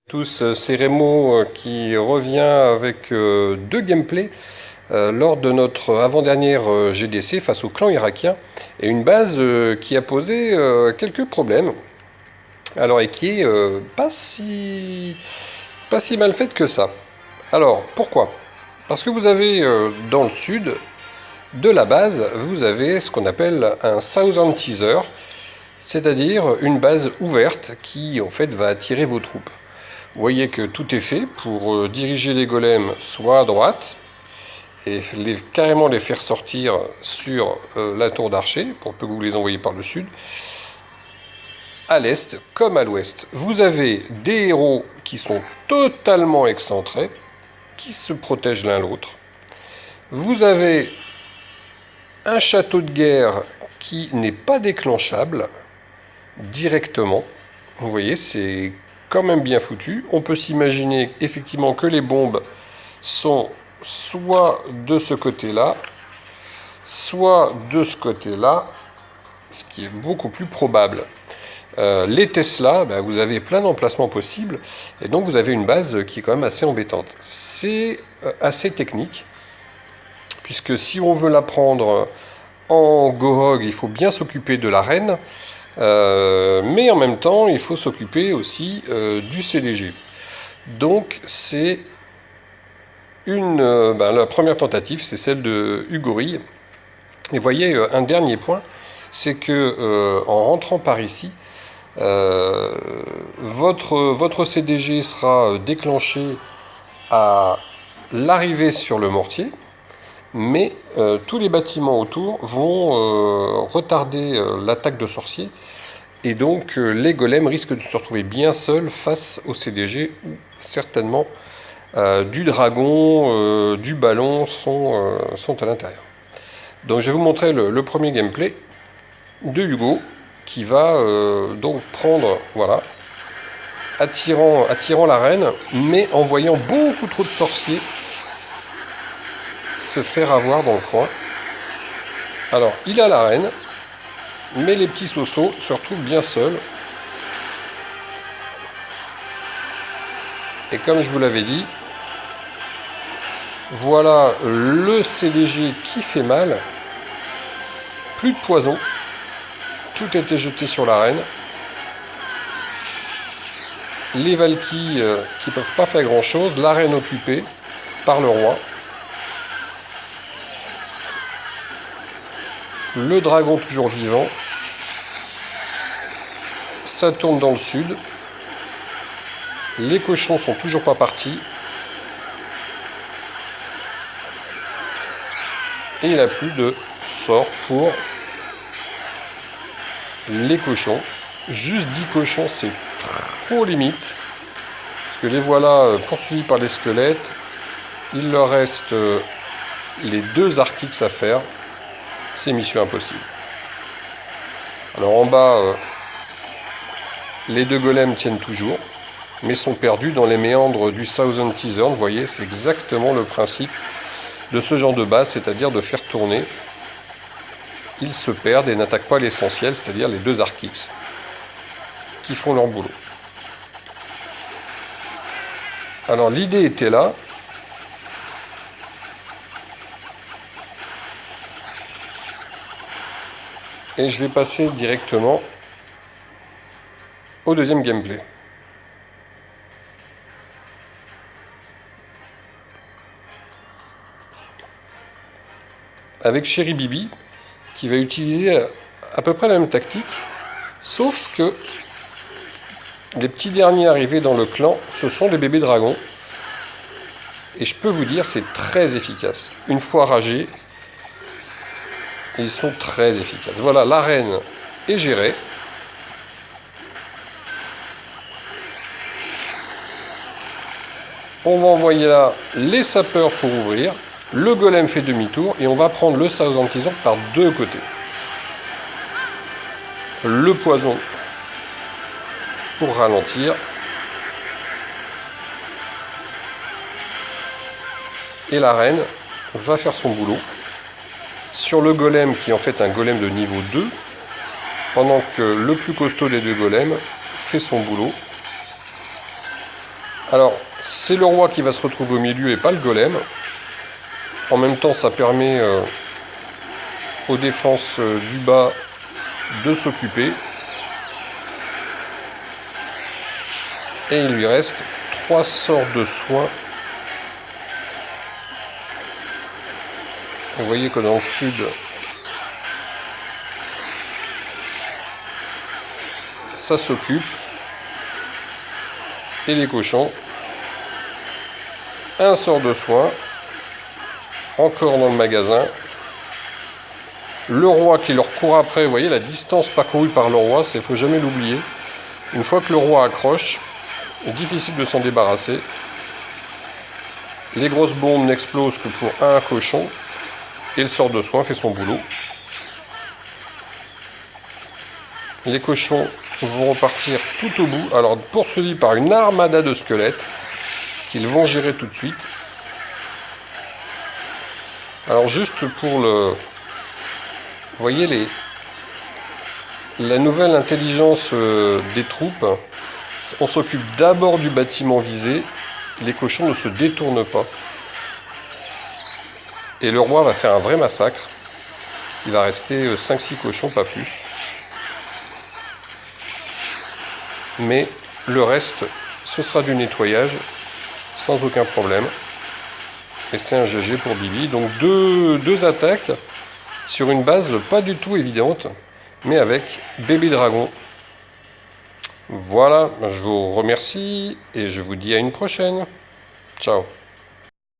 Tous, c'est Rémo qui revient avec deux gameplays lors de notre avant-dernière GDC face au clan irakien et une base qui a posé quelques problèmes. Alors et qui est pas si mal faite que ça. Alors pourquoi? Parce que vous avez dans le sud de la base, vous avez ce qu'on appelle un Southern Teaser, c'est-à-dire une base ouverte qui en fait va attirer vos troupes. Vous voyez que tout est fait pour diriger les golems soit à droite et carrément les faire sortir sur la tour d'archer pour que vous les envoyez par le sud, à l'est comme à l'ouest. Vous avez des héros qui sont totalement excentrés, qui se protègent l'un l'autre. Vous avez un château de guerre qui n'est pas déclenchable directement. Vous voyez, c'est quand même bien foutu. On peut s'imaginer effectivement que les bombes sont soit de ce côté-là, soit de ce côté-là, ce qui est beaucoup plus probable. Les Tesla, vous avez plein d'emplacements possibles, et donc vous avez une base qui est quand même assez embêtante. C'est assez technique, puisque si on veut la prendre en Gohog, il faut bien s'occuper de l'arène, mais en même temps, il faut s'occuper aussi du CDG. Donc, c'est la première tentative, c'est celle de Ugorille. Et vous voyez, un dernier point, c'est que en rentrant par ici, votre CDG sera déclenché à l'arrivée sur le mortier, mais tous les bâtiments autour vont retarder l'attaque de sorciers, et donc les golems risquent de se retrouver bien seuls face au CDG, où certainement du dragon, du ballon sont à l'intérieur. Donc je vais vous montrer le premier gameplay de Hugo, qui va donc prendre, voilà, attirant la reine, mais en voyant beaucoup trop de sorciers se faire avoir dans le coin. Alors, il a la reine, mais les petits sosos se retrouvent bien seuls. Et comme je vous l'avais dit, voilà le CDG qui fait mal. Plus de poison. Tout a été jeté sur la reine. Les Valkyries qui ne peuvent pas faire grand chose. La reine occupée par le roi. Le dragon toujours vivant. Ça tourne dans le sud. Les cochons sont toujours pas partis. Et il n'y a plus de sort pour les cochons. Juste 10 cochons, c'est trop limite. Parce que les voilà poursuivis par les squelettes. Il leur reste les 2 Archix à faire. C'est mission impossible. Alors en bas, les 2 golems tiennent toujours, mais sont perdus dans les méandres du Southern Teaser. Vous voyez, c'est exactement le principe de ce genre de base, c'est-à-dire de faire tourner. Ils se perdent et n'attaquent pas l'essentiel, c'est-à-dire les 2 Archix, qui font leur boulot. Alors l'idée était là. Et je vais passer directement au deuxième gameplay. Avec Chéri Bibi, qui va utiliser à peu près la même tactique, sauf que les petits derniers arrivés dans le clan, ce sont des bébés dragons. Et je peux vous dire, c'est très efficace. Une fois ragés, ils sont très efficaces. Voilà, l'arène est gérée. On va envoyer là les sapeurs pour ouvrir. Le golem fait demi-tour et on va prendre le Southern Teaser par 2 côtés. Le poison pour ralentir. Et la reine va faire son boulot sur le golem qui est en fait un golem de niveau 2, pendant que le plus costaud des 2 golems fait son boulot Alors, c'est le roi qui va se retrouver au milieu et pas le golem. En même temps, ça permet aux défenses du bas de s'occuper. Et il lui reste 3 sorts de soins. Vous voyez que dans le sud, ça s'occupe. Et les cochons, un sort de soin, encore dans le magasin. Le roi qui leur court après, vous voyez la distance parcourue par le roi, il ne faut jamais l'oublier. Une fois que le roi accroche, il est difficile de s'en débarrasser. Les grosses bombes n'explosent que pour un cochon, et le sort de soin fait son boulot. Les cochons vont repartir tout au bout, alors poursuivis par une armada de squelettes qu'ils vont gérer tout de suite. Alors juste pour le... Vous voyez la nouvelle intelligence des troupes, on s'occupe d'abord du bâtiment visé, les cochons ne se détournent pas. Et le roi va faire un vrai massacre, il va rester 5-6 cochons, pas plus. Mais le reste, ce sera du nettoyage, sans aucun problème. Et c'est un GG pour Bibi. Donc deux attaques sur une base pas du tout évidente, mais avec bébé dragon. Voilà, je vous remercie et je vous dis à une prochaine. Ciao.